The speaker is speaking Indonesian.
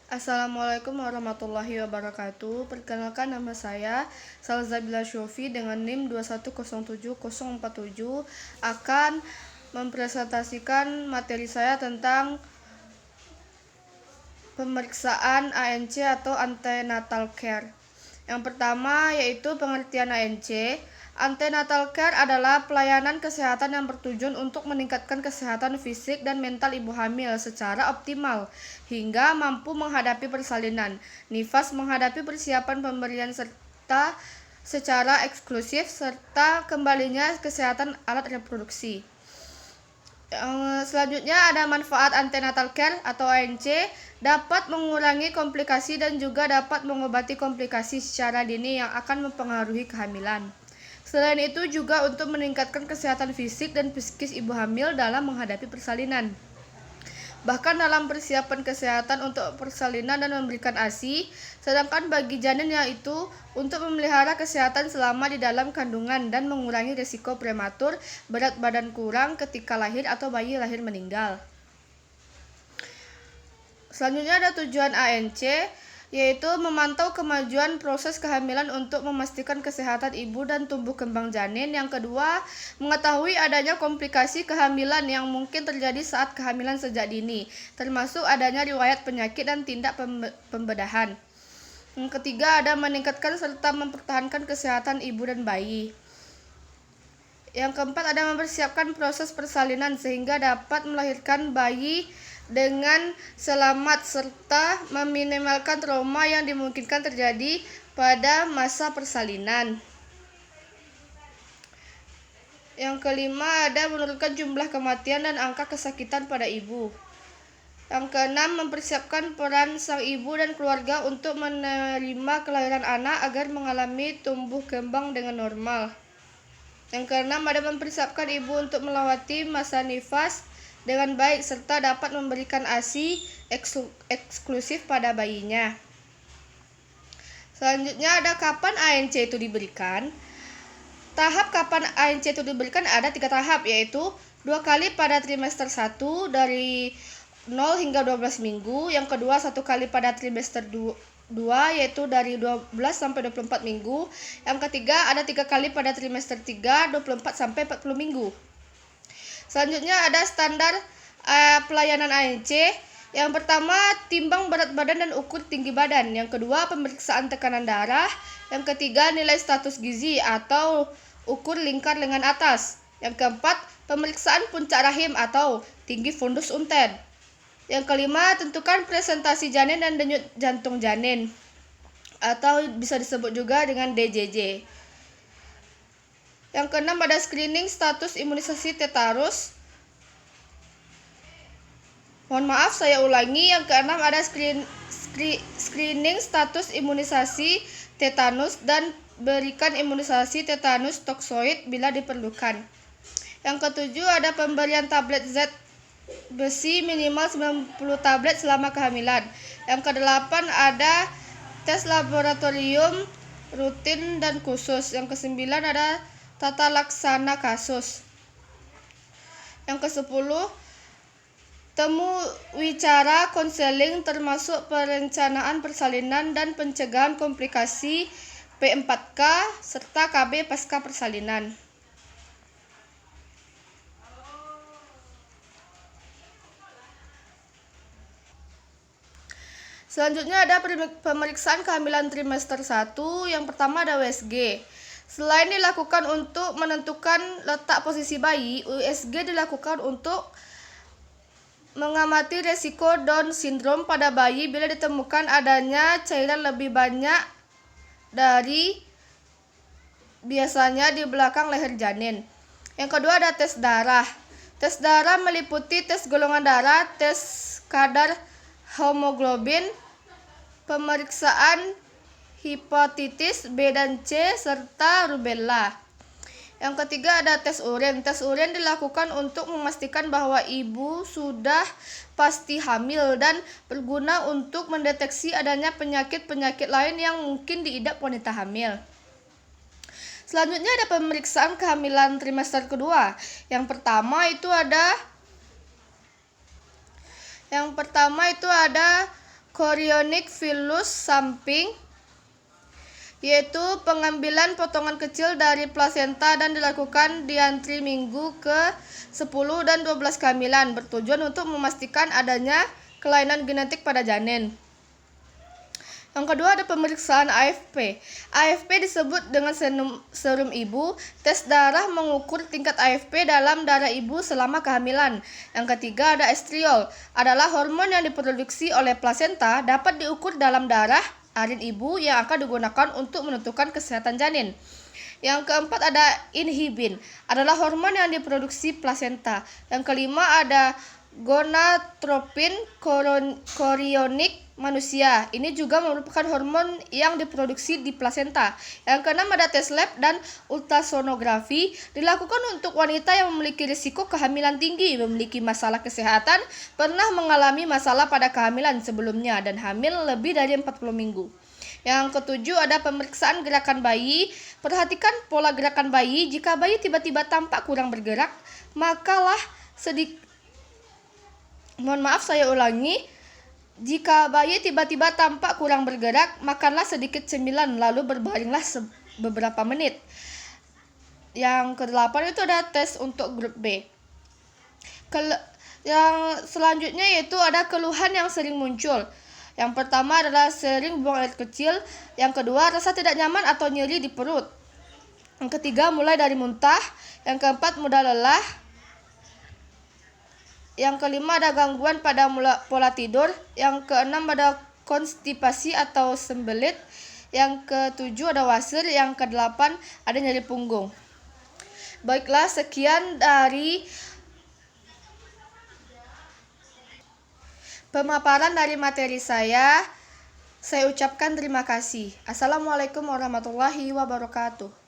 Assalamualaikum warahmatullahi wabarakatuh. Perkenalkan, nama saya Salzabila Shofi dengan NIM 2107047 akan mempresentasikan materi saya tentang pemeriksaan ANC atau antenatal care. Yang pertama yaitu pengertian ANC. Antenatal care adalah pelayanan kesehatan yang bertujuan untuk meningkatkan kesehatan fisik dan mental ibu hamil secara optimal hingga mampu menghadapi persalinan, nifas, menghadapi persiapan pemberian serta secara eksklusif serta kembalinya kesehatan alat reproduksi. Selanjutnya ada manfaat antenatal care atau ANC, dapat mengurangi komplikasi dan juga dapat mengobati komplikasi secara dini yang akan mempengaruhi kehamilan. Selain itu juga untuk meningkatkan kesehatan fisik dan psikis ibu hamil dalam menghadapi persalinan. Bahkan dalam persiapan kesehatan untuk persalinan dan memberikan ASI, sedangkan bagi janin yaitu untuk memelihara kesehatan selama di dalam kandungan dan mengurangi risiko prematur, berat badan kurang ketika lahir atau bayi lahir meninggal. Selanjutnya ada tujuan ANC, yaitu memantau kemajuan proses kehamilan untuk memastikan kesehatan ibu dan tumbuh kembang janin. Yang kedua, mengetahui adanya komplikasi kehamilan yang mungkin terjadi saat kehamilan sejak dini, termasuk adanya riwayat penyakit dan tindak pembedahan. Yang ketiga, ada meningkatkan serta mempertahankan kesehatan ibu dan bayi. Yang keempat, ada mempersiapkan proses persalinan sehingga dapat melahirkan bayi dengan selamat serta meminimalkan trauma yang dimungkinkan terjadi pada masa persalinan. Yang kelima, ada menurunkan jumlah kematian dan angka kesakitan pada ibu. Yang keenam, mempersiapkan peran sang ibu dan keluarga untuk menerima kelahiran anak agar mengalami tumbuh kembang dengan normal. Yang keenam, ada mempersiapkan ibu untuk melewati masa nifas dengan baik serta dapat memberikan ASI eksklusif pada bayinya. Selanjutnya ada kapan ANC itu diberikan. Tahap kapan ANC itu diberikan ada 3 tahap, yaitu 2 kali pada trimester 1 dari 0 hingga 12 minggu, yang kedua 1 kali pada trimester 2 yaitu dari 12 sampai 24 minggu, yang ketiga ada 3 kali pada trimester 3 24 sampai 40 minggu. Selanjutnya ada standar pelayanan ANC. Yang pertama, timbang berat badan dan ukur tinggi badan. Yang kedua, pemeriksaan tekanan darah. Yang ketiga, nilai status gizi atau ukur lingkar lengan atas. Yang keempat, pemeriksaan puncak rahim atau tinggi fundus unten. Yang kelima, tentukan presentasi janin dan denyut jantung janin atau bisa disebut juga dengan DJJ. Yang keenam, ada screening status imunisasi tetanus. Mohon maaf, saya ulangi. Yang keenam, ada screening status imunisasi tetanus dan berikan imunisasi tetanus toksoid bila diperlukan. Yang ketujuh, ada pemberian tablet zat besi minimal 90 tablet selama kehamilan. Yang kedelapan, ada tes laboratorium rutin dan khusus. Yang kesembilan, ada tata laksana kasus. Yang kesepuluh, temu wicara konseling termasuk perencanaan persalinan dan pencegahan komplikasi P4K serta KB pasca persalinan. Selanjutnya ada pemeriksaan kehamilan trimester 1. Yang pertama ada USG. Selain dilakukan untuk menentukan letak posisi bayi, USG dilakukan untuk mengamati resiko Down syndrome pada bayi bila ditemukan adanya cairan lebih banyak dari biasanya di belakang leher janin. Yang kedua ada tes darah. Tes darah meliputi tes golongan darah, tes kadar hemoglobin, pemeriksaan hepatitis B dan C, serta rubella. Yang ketiga ada tes urin. Tes urin dilakukan untuk memastikan bahwa ibu sudah pasti hamil dan berguna untuk mendeteksi adanya penyakit-penyakit lain yang mungkin diidap wanita hamil. Selanjutnya ada pemeriksaan kehamilan trimester kedua. Yang pertama itu ada chorionic villus samping, yaitu pengambilan potongan kecil dari plasenta dan dilakukan di antri minggu ke-10 dan 12 kehamilan, bertujuan untuk memastikan adanya kelainan genetik pada janin. Yang kedua ada pemeriksaan AFP. AFP disebut dengan serum ibu. Tes darah mengukur tingkat AFP dalam darah ibu selama kehamilan. Yang ketiga ada estriol. Adalah hormon yang diproduksi oleh plasenta, dapat diukur dalam darah arin ibu yang akan digunakan untuk menentukan kesehatan janin. Yang keempat ada inhibin. Adalah hormon yang diproduksi plasenta. Yang kelima ada gonadotropin chorionic manusia. Ini juga merupakan hormon yang diproduksi di plasenta. Yang keenam ada tes lab dan ultrasonografi. Dilakukan untuk wanita yang memiliki risiko kehamilan tinggi, memiliki masalah kesehatan, pernah mengalami masalah pada kehamilan sebelumnya, dan hamil lebih dari 40 minggu. Yang ketujuh ada pemeriksaan gerakan bayi. Perhatikan pola gerakan bayi. Jika bayi tiba-tiba tampak kurang bergerak, makalah Jika bayi tiba-tiba tampak kurang bergerak, makanlah sedikit cemilan lalu berbaringlah beberapa menit. Yang kedelapan itu ada tes untuk grup B. Yang selanjutnya yaitu ada keluhan yang sering muncul. Yang pertama adalah sering buang air kecil. Yang kedua, rasa tidak nyaman atau nyeri di perut. Yang ketiga, mulai dari muntah. Yang keempat, mudah lelah. Yang kelima ada gangguan pada pola tidur. Yang keenam ada konstipasi atau sembelit. Yang ketujuh ada wasir. Yang kedelapan ada nyeri punggung. Baiklah, sekian dari pemaparan dari materi saya. Saya ucapkan terima kasih. Assalamualaikum warahmatullahi wabarakatuh.